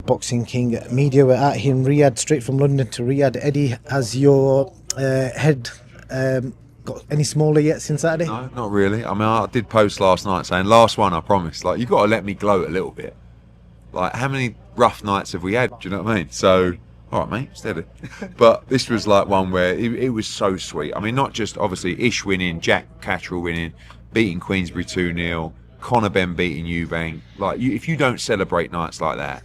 Boxing King Media. We're out here in Riyadh, straight from London to Riyadh. Eddie, has your head got any smaller yet since Saturday? No, not really. I mean, I did post last night saying, last one, I promise. Like, you've got to let me gloat a little bit. Like, how many rough nights have we had? Do you know what I mean? So, all right, mate, steady. But this was like one where it was so sweet. I mean, not just obviously Ish winning, Jack Catterall winning, beating Queensbury 2-0, Conor Benn beating Eubank. Like, if you don't celebrate nights like that,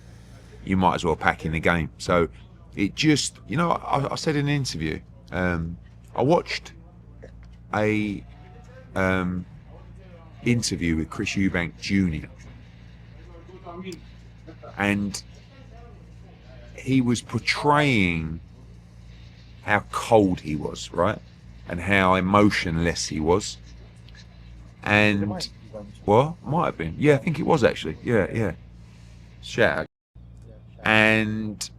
you might as well pack in the game. So it just, I said in an interview, I watched a interview with Chris Eubank Jr. and he was portraying how cold he was, right? And how emotionless he was. And what? Might have been. Yeah, I think it was actually. Yeah. Shout out. And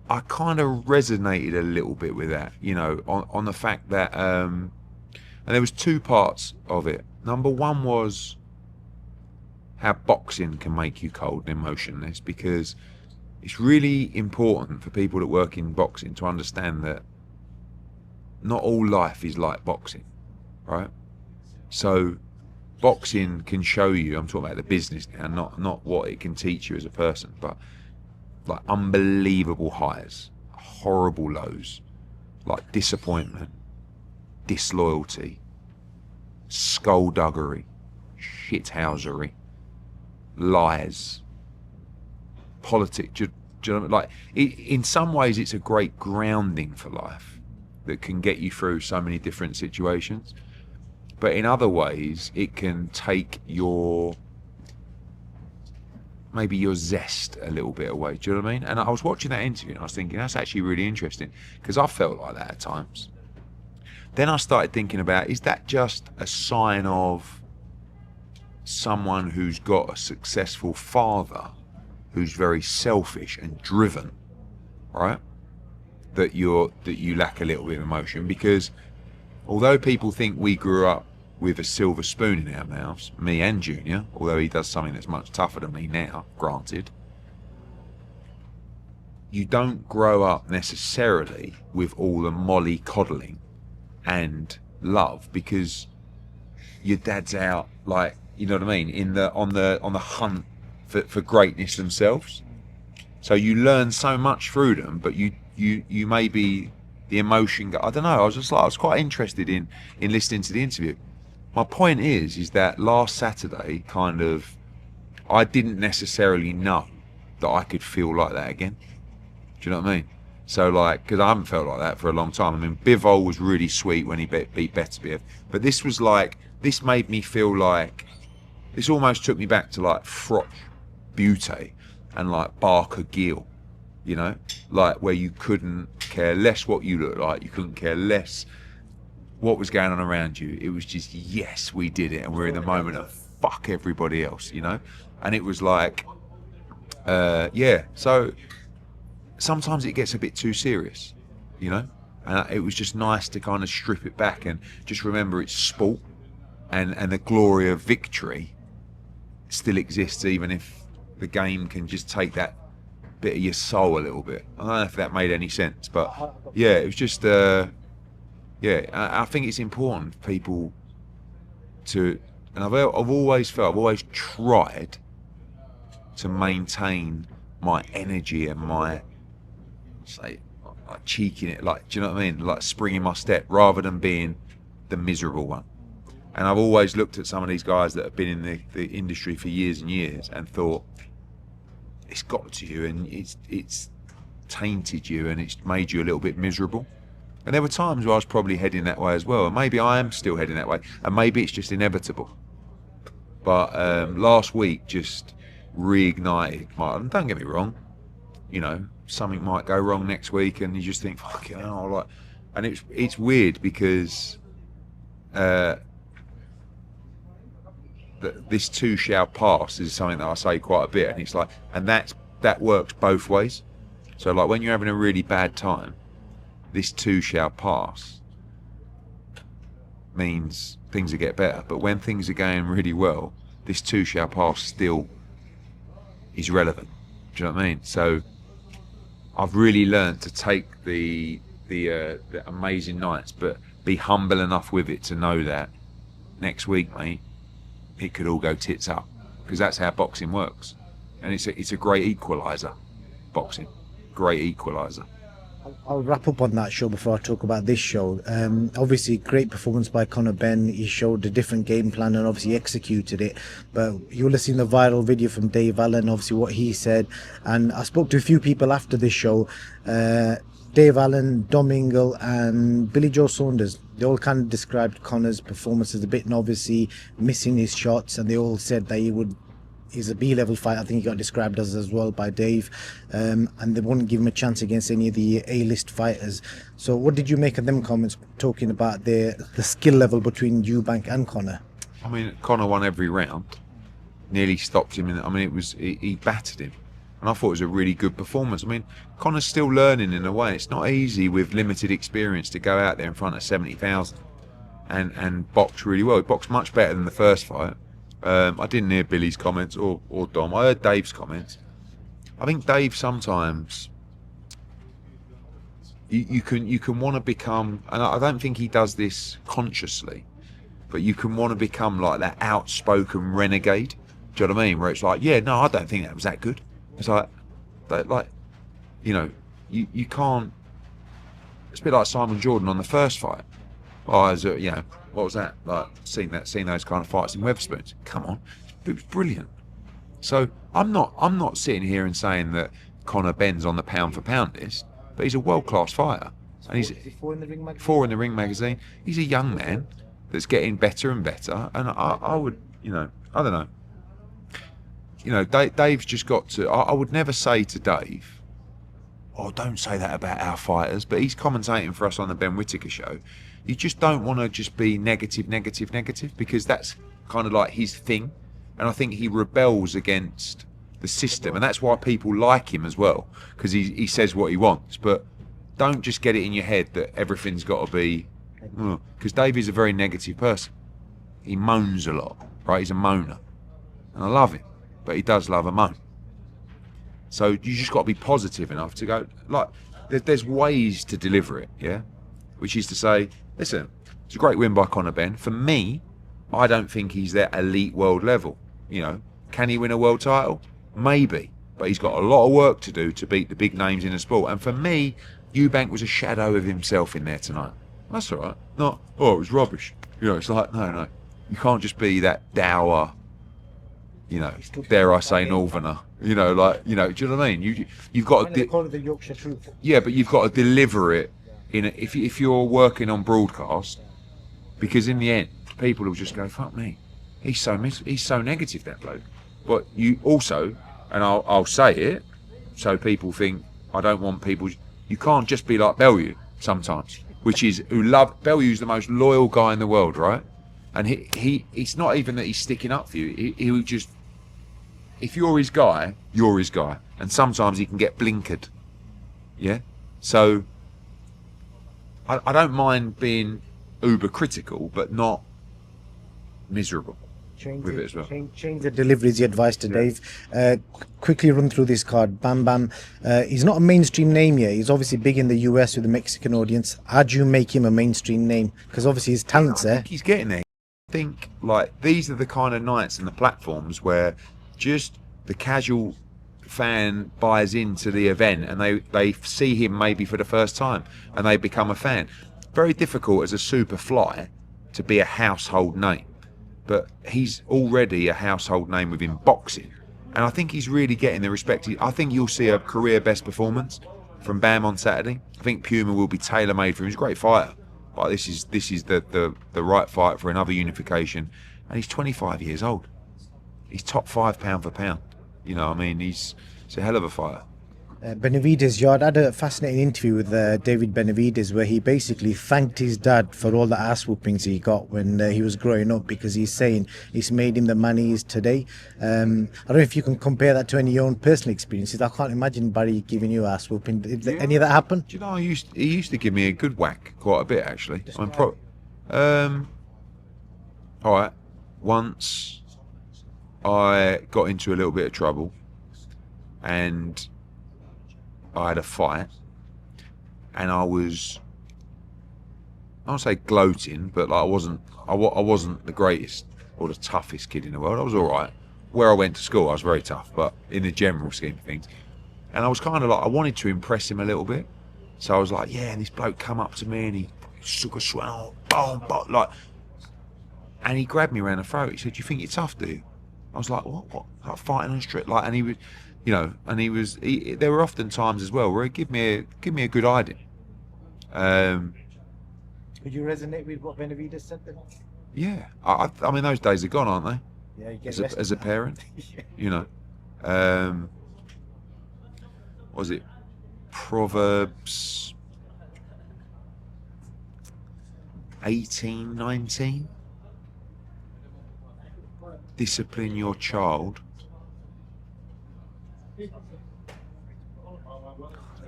I kind of resonated a little bit with that, on the fact that, and there was two parts of it. Number one was how boxing can make you cold and emotionless, because it's really important for people that work in boxing to understand that not all life is like boxing, right? So boxing can show you, I'm talking about the business now, not what it can teach you as a person, but like unbelievable highs, horrible lows, like disappointment, disloyalty, skullduggery, shithousery, lies, politics. Do you know what I mean? Like, in some ways, it's a great grounding for life that can get you through so many different situations. But in other ways, it can take maybe your zest a little bit away. Do you know what I mean? And I was watching that interview and I was thinking, that's actually really interesting, because I felt like that at times. Then I started thinking about, is that just a sign of someone who's got a successful father who's very selfish and driven, right? That you lack a little bit of emotion? Because although people think we grew up with a silver spoon in our mouths, me and Junior, although he does something that's much tougher than me now, granted, you don't grow up necessarily with all the molly-coddling and love, because your dad's out, like, you know what I mean, on the hunt for greatness themselves. So you learn so much through them, but you maybe the emotion. I don't know. I was quite interested in listening to the interview. My point is that last Saturday, kind of, I didn't necessarily know that I could feel like that again. Do you know what I mean? So, like, because I haven't felt like that for a long time. I mean, Bivol was really sweet when he beat Benavidez, but this was like, this made me feel like, this almost took me back to like Froch Butte and like Barker Gill, like where you couldn't care less what you looked like, you couldn't care less what was going on around you. It was just, yes, we did it, and we're in the moment of fuck everybody else, And it was like, yeah. So sometimes it gets a bit too serious, And it was just nice to kind of strip it back and just remember it's sport, and the glory of victory still exists, even if the game can just take that bit of your soul a little bit. I don't know if that made any sense, but yeah, it was just, I think it's important for people to, and I've always tried to maintain my energy and my, say, like cheeking it, like, do you know what I mean? Like springing my step, rather than being the miserable one. And I've always looked at some of these guys that have been in the industry for years and years and thought, it's got to you, and it's tainted you, and it's made you a little bit miserable. And there were times where I was probably heading that way as well, and maybe I am still heading that way, and maybe it's just inevitable. But last week just reignited don't get me wrong, something might go wrong next week, and you just think, fuck it, like, and it's weird because this too shall pass is something that I say quite a bit, and it's like, and that works both ways. So like when you're having a really bad time, this too shall pass means things will get better. But when things are going really well, this too shall pass still is relevant. Do you know what I mean? So I've really learned to take the amazing nights, but be humble enough with it to know that next week, mate, it could all go tits up, because that's how boxing works, and it's a great equaliser. Boxing, great equaliser. I'll wrap up on that show before I talk about this show. Obviously, great performance by Conor Benn. He showed a different game plan and obviously executed it. But you will have seen the viral video from Dave Allen, obviously what he said. And I spoke to a few people after this show. Dave Allen, Dom Ingle and Billy Joe Saunders. They all kind of described Conor's performance as a bit novice, missing his shots, and they all said that he's a B-level fight. I think he got described as well by Dave, and they wouldn't give him a chance against any of the A-list fighters. So what did you make of them comments talking about the skill level between Eubank and Conor? I mean, Conor won every round, nearly stopped him. He battered him, and I thought it was a really good performance. I mean, Conor's still learning in a way. It's not easy with limited experience to go out there in front of 70,000 and box really well. He boxed much better than the first fight. I didn't hear Billy's comments or Dom. I heard Dave's comments. I think Dave sometimes you can want to become, and I don't think he does this consciously, but you can want to become like that outspoken renegade. Do you know what I mean? Where it's like, yeah, no, I don't think that was that good. It's like you know, you can't. It's a bit like Simon Jordan on the first fight. What was that? Like seeing those kind of fights in Wetherspoons. Come on, it was brilliant. So I'm not sitting here and saying that Conor Benn's on the pound for pound list, but he's a world class fighter, and he's 4 in the Ring magazine. He's a young man that's getting better and better, and I would, I don't know. Dave's just got to. I would never say to Dave, "Oh, don't say that about our fighters," but he's commentating for us on the Ben Whittaker show. You just don't want to just be negative, because that's kind of like his thing. And I think he rebels against the system. And that's why people like him as well, because he says what he wants. But don't just get it in your head that everything's got to be... Because Dave is a very negative person. He moans a lot, right? He's a moaner. And I love him. But he does love a moan. So you just got to be positive enough to go... Like, there's ways to deliver it, yeah? Which is to say... Listen, it's a great win by Conor Benn. For me, I don't think he's that elite world level. Can he win a world title? Maybe. But he's got a lot of work to do to beat the big names in the sport. And for me, Eubank was a shadow of himself in there tonight. That's all right. Not, it was rubbish. It's like, no. You can't just be that dour, dare I say, northerner. Do you know what I mean? You've got to... call it the Yorkshire truth. Yeah, but you've got to deliver it. If you're working on broadcast, because in the end people will just go, fuck me, he's so negative, that bloke. But you also, and I'll say it so people think I don't want people, you can't just be like Bellew sometimes, Bellew's the most loyal guy in the world, right? And it's not even that he's sticking up for you, he would just, if you're his guy, you're his guy, and sometimes he can get blinkered. Yeah, so I don't mind being uber critical, but not miserable with it as well. Change the delivery is the advice to Dave. Quickly run through this card. Bam Bam. He's not a mainstream name yet. He's obviously big in the US with the Mexican audience. How do you make him a mainstream name? Because obviously his talent's there. I think he's getting there. I think these are the kind of nights and the platforms where just the casual fan buys into the event and they see him maybe for the first time and they become a fan. Very difficult as a super fly to be a household name, but he's already a household name within boxing, and I think he's really getting the respect. I think you'll see a career best performance from Bam on Saturday. I think Puma will be tailor-made for him. He's a great fighter, but this is the right fight for another unification, and he's 25 years old. He's top 5 pound for pound. He's a hell of a fighter. Benavidez, I had a fascinating interview with David Benavidez where he basically thanked his dad for all the ass whoopings he got when he was growing up, because he's saying it's made him the man he is today. I don't know if you can compare that to any of your own personal experiences. I can't imagine Barry giving you ass whooping. Did any of that happen? Do you know, he used to give me a good whack quite a bit, actually. All right. Once I got into a little bit of trouble, and I had a fight, and I won't say gloating, but like I wasn't the greatest or the toughest kid in the world. I was all right. Where I went to school, I was very tough, but in the general scheme of things, and I was kind of like, I wanted to impress him a little bit, so I was like, yeah. And this bloke come up to me and he shook a swell, boom, like, and he grabbed me around the throat. He said, "Do you think you're tough, do you?" I was like, what? Like fighting on the street, like, and he was, you know, and there were often times as well where he'd give me a good hiding. Could you resonate with what Benavidez said then? Yeah, I mean, those days are gone, aren't they? Yeah, you get As a parent, Yeah. you know. Was it Proverbs 18:19? Discipline your child. Let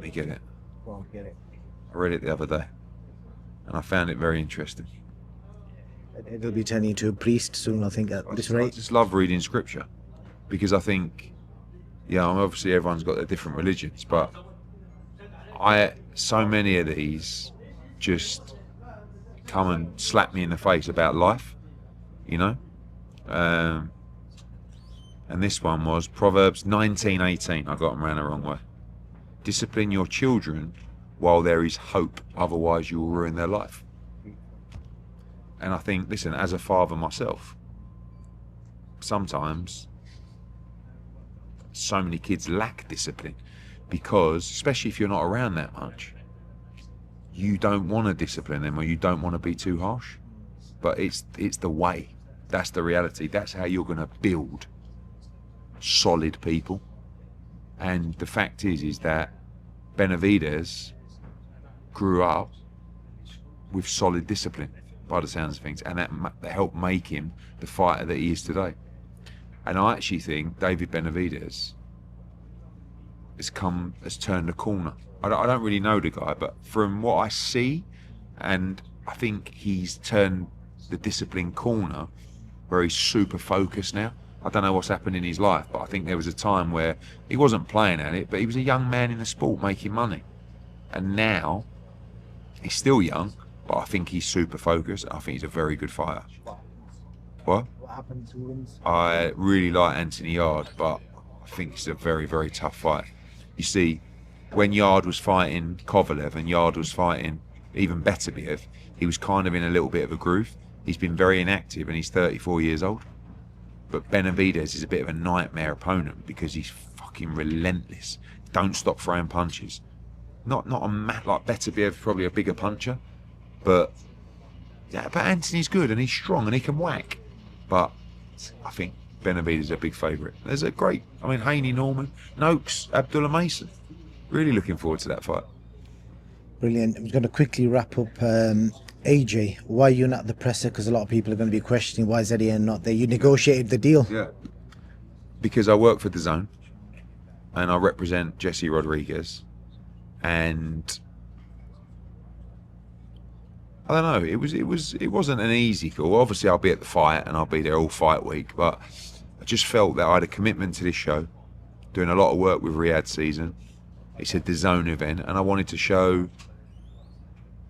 me get it. Well, get it. I read it the other day, and I found it very interesting. It'll be turning into a priest soon, I think, at this I rate. just love reading scripture, because I think, yeah, obviously everyone's got their different religions, but so many of these just come and slap me in the face about life, you know. And this one was Proverbs 19:18. I got them round the wrong way. Discipline your children while there is hope, otherwise you will ruin their life. And I think, listen, as a father myself, sometimes so many kids lack discipline because, especially if you're not around that much, you don't want to discipline them or you don't want to be too harsh. But it's the way. That's the reality. That's how you're going to build solid people. And the fact is that Benavidez grew up with solid discipline, by the sounds of things, and that helped make him the fighter that he is today. And I actually think David Benavidez has turned a corner. I don't really know the guy, but from what I see, and I think he's turned the discipline corner where he's super focused now. I don't know what's happened in his life, but I think there was a time where he wasn't playing at it, but he was a young man in the sport making money. And now he's still young, but I think he's super focused. I think he's a very good fighter. What? What happened to wins? I really like Anthony Yard, but I think he's a very, very tough fight. You see, when Yard was fighting Kovalev and Yard was fighting even Benavidez, he was kind of in a little bit of a groove. He's been very inactive and he's 34 years old. But Benavidez is a bit of a nightmare opponent because he's fucking relentless. Don't stop throwing punches. Not a like Benavidez, probably a bigger puncher, but yeah, but Anthony's good and he's strong and he can whack. But I think Benavidez is a big favourite. There's a great, I mean, Haney Norman, Noakes, Abdullah Mason. Really looking forward to that fight. Brilliant. I'm going to quickly wrap up. AJ, why are you not the presser? Because a lot of people are going to be questioning why is Eddie not there. You negotiated the deal. Yeah. Because I work for DAZN and I represent Jesse Rodriguez, and I don't know. It wasn't an easy call. Obviously, I'll be at the fight and I'll be there all fight week, but I just felt that I had a commitment to this show, doing a lot of work with Riyadh season. It's a DAZN event, and I wanted to show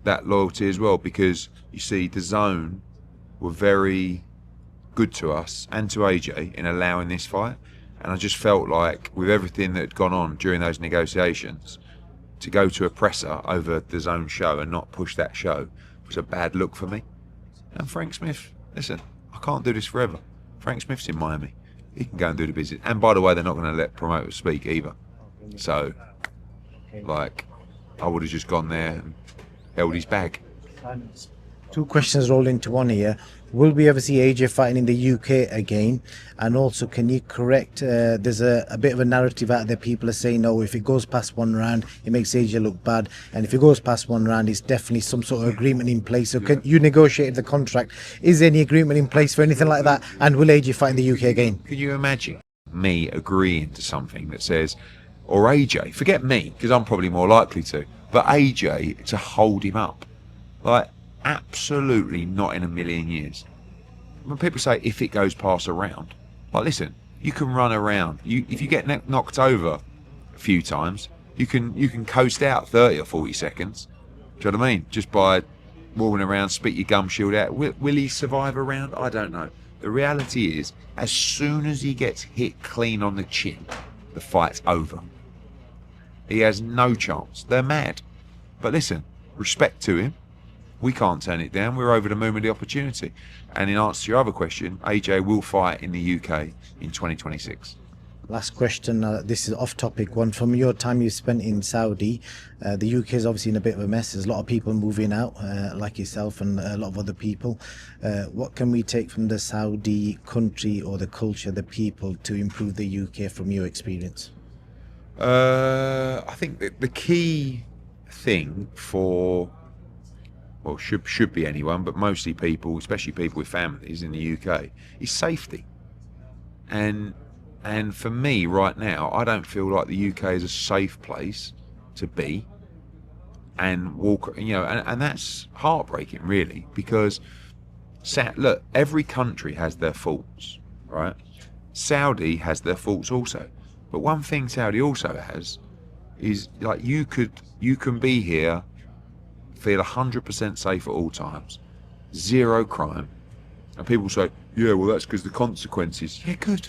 that loyalty as well, because you see, DAZN were very good to us and to AJ in allowing this fight, and I just felt like with everything that had gone on during those negotiations, to go to a presser over the DAZN show and not push that show was a bad look for me. And Frank Smith, listen, I can't do this forever. Frank Smith's in Miami. He can go and do the business. And by the way, they're not going to let promoters speak either. So, like, I would have just gone there and held his bag. Two questions roll into one here. Will we ever see AJ fighting in the UK again? And also, can you correct, there's a bit of a narrative out there, people are saying, no, if it goes past one round, it makes AJ look bad. And if it goes past one round, it's definitely some sort of agreement in place. So can you negotiate the contract? Is there any agreement in place for anything like that? And will AJ fight in the UK again? Can you imagine me agreeing to something that says, or AJ, forget me, because I'm probably more likely to, but AJ to hold him up? Like, absolutely not in a million years. When people say if it goes past a round, like, listen, you can run around. If you get knocked over a few times, you can coast out 30 or 40 seconds. Do you know what I mean? Just by walking around, spit your gum shield out. Will he survive a round? I don't know. The reality is, as soon as he gets hit clean on the chin, the fight's over. He has no chance. They're mad. But listen, respect to him. We can't turn it down. We're over the moon with the opportunity. And in answer to your other question, AJ will fight in the UK in 2026. Last question, this is off topic one. From your time you spent in Saudi, the UK is obviously in a bit of a mess. There's a lot of people moving out, like yourself and a lot of other people. What can we take from the Saudi country or the culture, the people, to improve the UK from your experience? I think that the key thing for, well, should be anyone, but mostly people, especially people with families in the UK, is safety. And for me right now, I don't feel like the UK is a safe place to be and walk, and that's heartbreaking, really, because look, every country has their faults, right? Saudi has their faults also, but one thing Saudi also has is, like, you can be here, feel 100% safe at all times, zero crime, and people say, yeah, well, that's because the consequences. Yeah, good.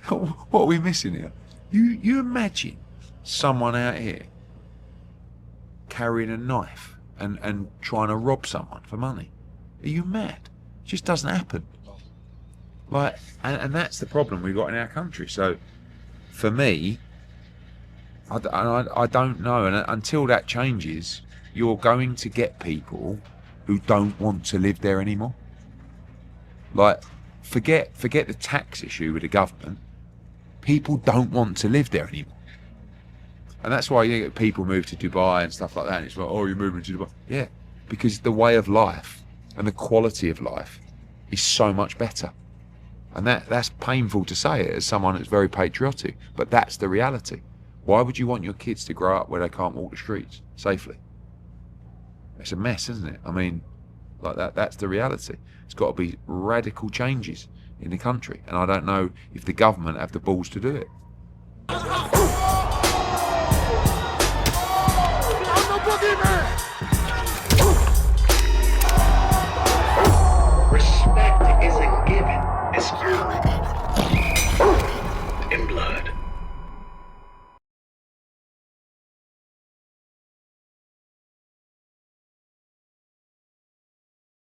What are we missing here? You imagine someone out here carrying a knife and trying to rob someone for money? Are you mad? It just doesn't happen. Like, and that's the problem we've got in our country. So for me, I don't know, and until that changes, you're going to get people who don't want to live there anymore. Like, forget the tax issue with the government. People don't want to live there anymore, and that's why you get people move to Dubai and stuff like that. And it's like, oh, you're moving to Dubai? Yeah, because the way of life and the quality of life is so much better, and that's painful to say it as someone that's very patriotic, but that's the reality. Why would you want your kids to grow up where they can't walk the streets safely? It's a mess, isn't it? I mean, like that's the reality. It's got to be radical changes in the country, and I don't know if the government have the balls to do it. Respect isn't given, it's earned in blood.